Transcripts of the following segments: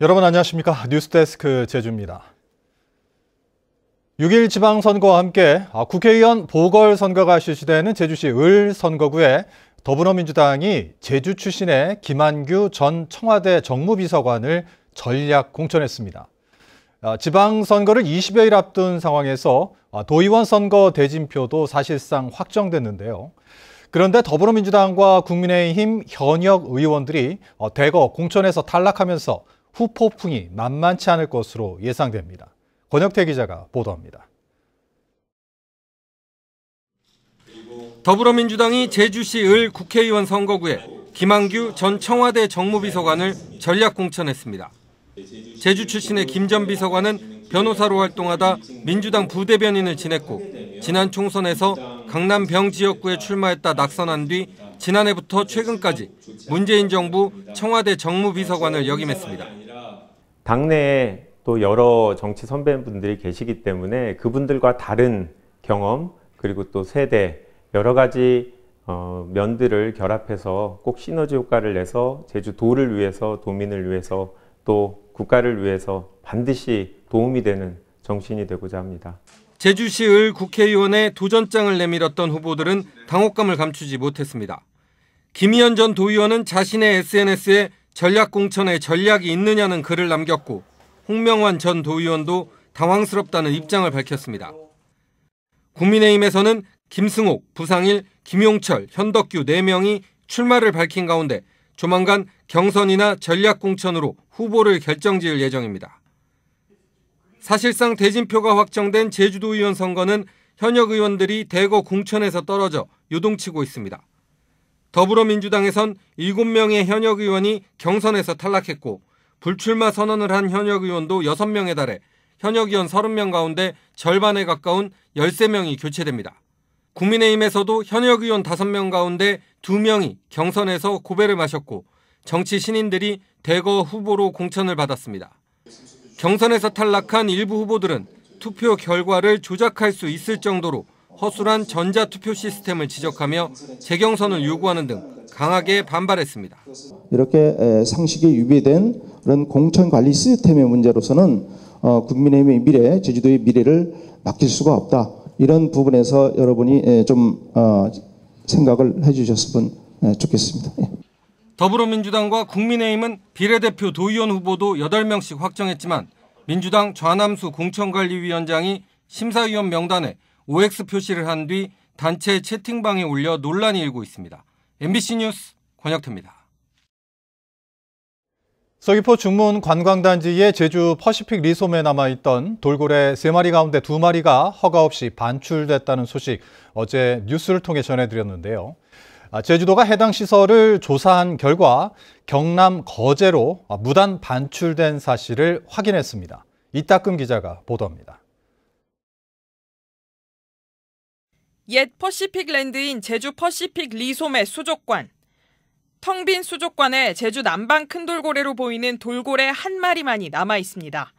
여러분 안녕하십니까? 뉴스데스크 제주입니다. 6.1 지방선거와 함께 국회의원 보궐선거가 실시되는 제주시 을 선거구에 더불어민주당이 제주 출신의 김한규 전 청와대 정무비서관을 전략 공천했습니다. 지방선거를 20여일 앞둔 상황에서 도의원 선거 대진표도 사실상 확정됐는데요. 그런데 더불어민주당과 국민의힘 현역 의원들이 대거 공천에서 탈락하면서 후폭풍이 만만치 않을 것으로 예상됩니다. 권혁태 기자가 보도합니다. 더불어민주당이 제주시 을 국회의원 선거구에 김한규 전 청와대 정무비서관을 전략 공천했습니다. 제주 출신의 김 전 비서관은 변호사로 활동하다 민주당 부대변인을 지냈고 지난 총선에서 강남 병 지역구에 출마했다 낙선한 뒤 지난해부터 최근까지 문재인 정부 청와대 정무비서관을 역임했습니다. 당내에 또 여러 정치 선배분들이 계시기 때문에 그분들과 다른 경험 그리고 또 세대 여러 가지 면들을 결합해서 꼭 시너지 효과를 내서 제주도를 위해서 도민을 위해서 또 국가를 위해서 반드시 도움이 되는 정치인이 되고자 합니다. 제주시 을 국회의원에 도전장을 내밀었던 후보들은 당혹감을 감추지 못했습니다. 김희연 전 도의원은 자신의 SNS에 전략 공천에 전략이 있느냐는 글을 남겼고 홍명환 전 도의원도 당황스럽다는 입장을 밝혔습니다. 국민의힘에서는 김승옥, 부상일, 김용철, 현덕규 4명이 출마를 밝힌 가운데 조만간 경선이나 전략 공천으로 후보를 결정지을 예정입니다. 사실상 대진표가 확정된 제주도의원 선거는 현역 의원들이 대거 공천에서 떨어져 요동치고 있습니다. 더불어민주당에선 7명의 현역 의원이 경선에서 탈락했고 불출마 선언을 한 현역 의원도 6명에 달해 현역 의원 30명 가운데 절반에 가까운 13명이 교체됩니다. 국민의힘에서도 현역 의원 5명 가운데 2명이 경선에서 고배를 마셨고 정치 신인들이 대거 후보로 공천을 받았습니다. 경선에서 탈락한 일부 후보들은 투표 결과를 조작할 수 있을 정도로 허술한 전자투표 시스템을 지적하며 재경선을 요구하는 등 강하게 반발했습니다. 이렇게 상식에 위배된 그런 공천관리 시스템의 문제로서는 국민의힘의 미래, 제주도의 미래를 맡길 수가 없다. 이런 부분에서 여러분이 좀 생각을 해주셨으면 좋겠습니다. 더불어민주당과 국민의힘은 비례대표 도의원 후보도 8명씩 확정했지만 민주당 좌남수 공천관리위원장이 심사위원 명단에 OX 표시를 한 뒤 단체 채팅방에 올려 논란이 일고 있습니다. MBC 뉴스 권혁태입니다. 서귀포 중문 관광단지의 제주 퍼시픽 리솜에 남아있던 돌고래 3마리 가운데 2마리가 허가 없이 반출됐다는 소식 어제 뉴스를 통해 전해드렸는데요. 제주도가 해당 시설을 조사한 결과 경남 거제로 무단 반출된 사실을 확인했습니다. 이따금 기자가 보도합니다. 옛 퍼시픽랜드인 제주 퍼시픽 리솜의 수족관. 텅 빈 수족관에 제주 남방 큰 돌고래로 보이는 돌고래 1마리만이 남아 있습니다.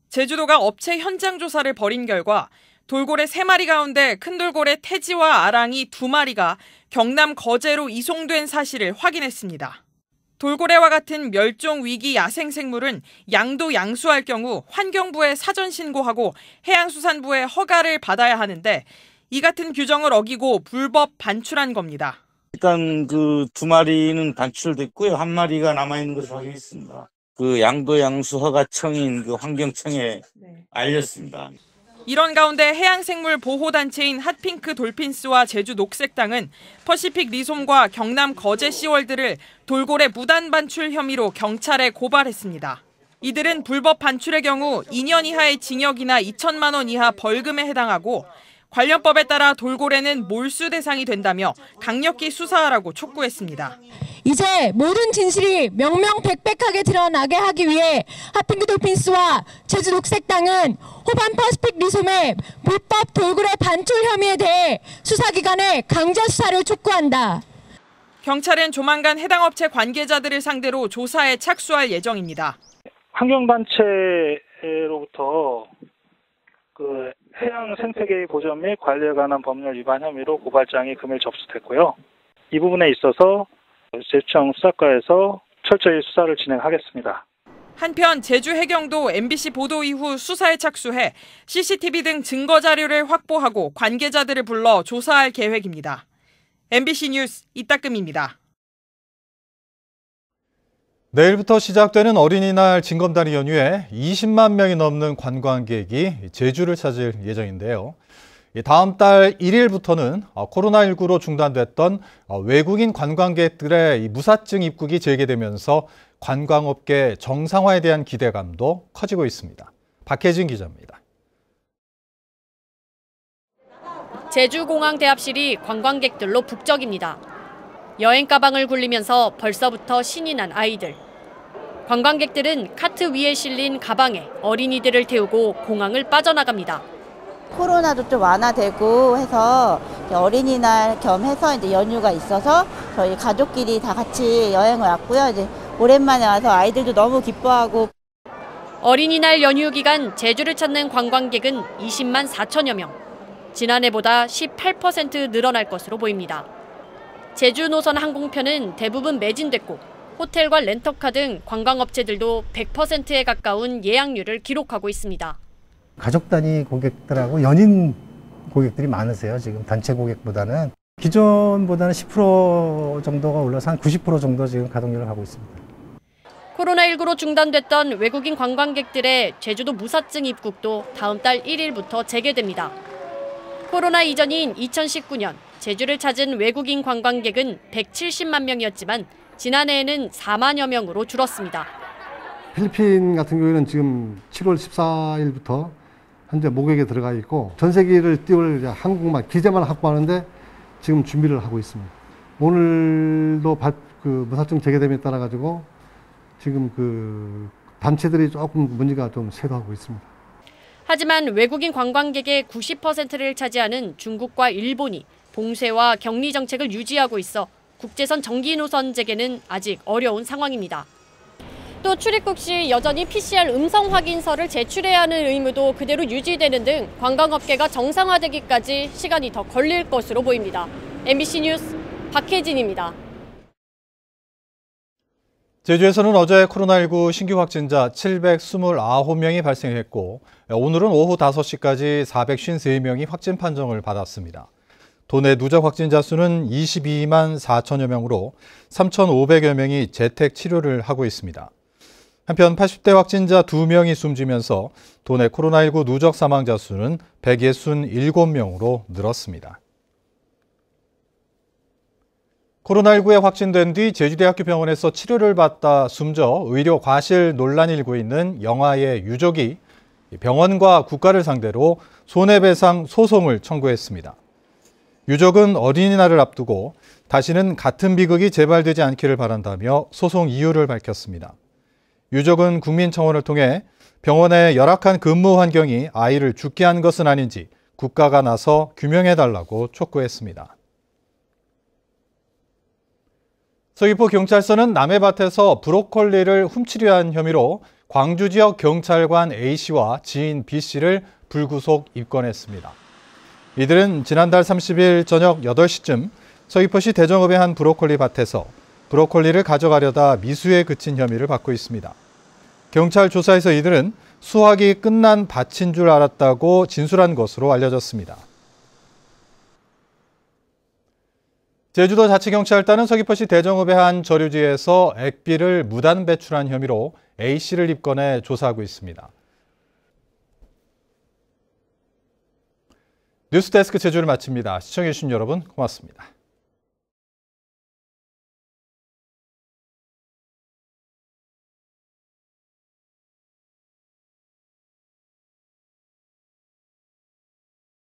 제주도가 업체 현장 조사를 벌인 결과 돌고래 3마리 가운데 큰 돌고래 태지와 아랑이 2마리가 경남 거제로 이송된 사실을 확인했습니다. 돌고래와 같은 멸종 위기 야생생물은 양도 양수할 경우 환경부에 사전 신고하고 해양수산부의 허가를 받아야 하는데 이 같은 규정을 어기고 불법 반출한 겁니다. 일단 그 2마리는 반출됐고요. 1마리가 남아있는 것을 확인했습니다. 그 양도 양수 허가청인 그 환경청에 알렸습니다. 이런 가운데 해양생물 보호단체인 핫핑크 돌핀스와 제주 녹색당은 퍼시픽 리솜과 경남 거제 시월드를 돌고래 무단 반출 혐의로 경찰에 고발했습니다. 이들은 불법 반출의 경우 2년 이하의 징역이나 2천만 원 이하 벌금에 해당하고 관련법에 따라 돌고래는 몰수 대상이 된다며 강력히 수사하라고 촉구했습니다. 이제 모든 진실이 명명백백하게 드러나게 하기 위해 핫핑크 돌핀스와 제주 녹색당은 호반 퍼시픽 리솜의 불법 돌고래 반출 혐의에 대해 수사기관에 강제 수사를 촉구한다. 경찰은 조만간 해당 업체 관계자들을 상대로 조사에 착수할 예정입니다. 환경단체로부터 그 해양 생태계의 보전 및 관리에 관한 법률 위반 혐의로 고발장이 금일 접수됐고요. 이 부분에 있어서 제주청 수사과에서 철저히 수사를 진행하겠습니다. 한편 제주 해경도 MBC 보도 이후 수사에 착수해 CCTV 등 증거 자료를 확보하고 관계자들을 불러 조사할 계획입니다. MBC 뉴스 이따금입니다. 내일부터 시작되는 어린이날 징검다리 연휴에 20만 명이 넘는 관광객이 제주를 찾을 예정인데요. 다음 달 1일부터는 코로나19로 중단됐던 외국인 관광객들의 무사증 입국이 재개되면서 관광업계 정상화에 대한 기대감도 커지고 있습니다. 박혜진 기자입니다. 제주공항 대합실이 관광객들로 북적입니다. 여행 가방을 굴리면서 벌써부터 신이 난 아이들. 관광객들은 카트 위에 실린 가방에 어린이들을 태우고 공항을 빠져나갑니다. 코로나도 좀 완화되고 해서 어린이날 겸 해서 이제 연휴가 있어서 저희 가족끼리 다 같이 여행을 왔고요. 이제 오랜만에 와서 아이들도 너무 기뻐하고. 어린이날 연휴 기간 제주를 찾는 관광객은 20만 4천여 명. 지난해보다 18% 늘어날 것으로 보입니다. 제주 노선 항공편은 대부분 매진됐고 호텔과 렌터카 등 관광업체들도 100%에 가까운 예약률을 기록하고 있습니다. 가족 단위 고객들하고 연인 고객들이 많으세요. 지금 단체 고객보다는. 기존보다는 10% 정도가 올라서 한 90% 정도 지금 가동률을 하고 있습니다. 코로나19로 중단됐던 외국인 관광객들의 제주도 무사증 입국도 다음 달 1일부터 재개됩니다. 코로나 이전인 2019년 제주를 찾은 외국인 관광객은 170만 명이었지만 지난해에는 4만여 명으로 줄었습니다. 필리핀 같은 경우에는 지금 7월 14일부터 현재 모객에 들어가 있고 전세기를 띄울 항공만 기재만 확보하는데 지금 준비를 하고 있습니다. 오늘도 무사증 재개됨에 따라 가지고 지금 단체들이 조금 문제가 좀 쇄도하고 있습니다. 하지만 외국인 관광객의 90%를 차지하는 중국과 일본이 봉쇄와 격리 정책을 유지하고 있어 국제선 정기 노선 재개는 아직 어려운 상황입니다. 또 출입국 시 여전히 PCR 음성 확인서를 제출해야 하는 의무도 그대로 유지되는 등 관광업계가 정상화되기까지 시간이 더 걸릴 것으로 보입니다. MBC 뉴스 박혜진입니다. 제주에서는 어제 코로나19 신규 확진자 729명이 발생했고 오늘은 오후 5시까지 453명이 확진 판정을 받았습니다. 도내 누적 확진자 수는 22만 4천여 명으로 3,500여 명이 재택 치료를 하고 있습니다. 한편 80대 확진자 2명이 숨지면서 도내 코로나19 누적 사망자 수는 167명으로 늘었습니다. 코로나19에 확진된 뒤 제주대학교 병원에서 치료를 받다 숨져 의료 과실 논란이 일고 있는 영아의 유족이 병원과 국가를 상대로 손해배상 소송을 청구했습니다. 유족은 어린이날을 앞두고 다시는 같은 비극이 재발되지 않기를 바란다며 소송 이유를 밝혔습니다. 유족은 국민청원을 통해 병원의 열악한 근무 환경이 아이를 죽게 한 것은 아닌지 국가가 나서 규명해달라고 촉구했습니다. 서귀포 경찰서는 남해 밭에서 브로콜리를 훔치려 한 혐의로 광주 지역 경찰관 A씨와 지인 B씨를 불구속 입건했습니다. 이들은 지난달 30일 저녁 8시쯤 서귀포시 대정읍의 한 브로콜리 밭에서 브로콜리를 가져가려다 미수에 그친 혐의를 받고 있습니다. 경찰 조사에서 이들은 수확이 끝난 밭인 줄 알았다고 진술한 것으로 알려졌습니다. 제주도 자치경찰단은 서귀포시 대정읍의 한 저류지에서 액비를 무단 배출한 혐의로 A씨를 입건해 조사하고 있습니다. 뉴스데스크 제주를 마칩니다. 시청해주신 여러분 고맙습니다.